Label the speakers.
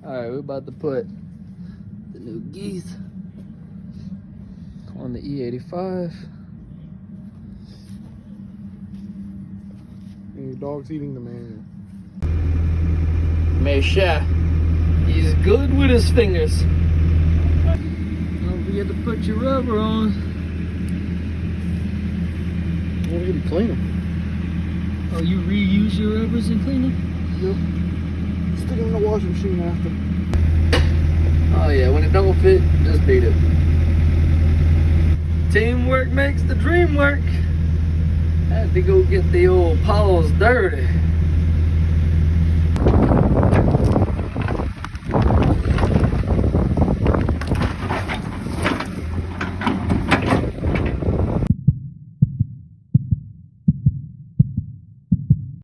Speaker 1: Alright, we're about to put the new GEITH on the E85.
Speaker 2: And your dog's eating the manual.
Speaker 1: Make sure he's good with his fingers. Don't forget to put your rubber on.
Speaker 2: Well, we need to clean them.
Speaker 1: Oh, you reuse your rubbers and clean them?
Speaker 2: Yep. Stick them in the washing machine after.
Speaker 1: Oh yeah, when it don't fit, just beat it. Teamwork makes the dream work. Had to go get the old paws dirty.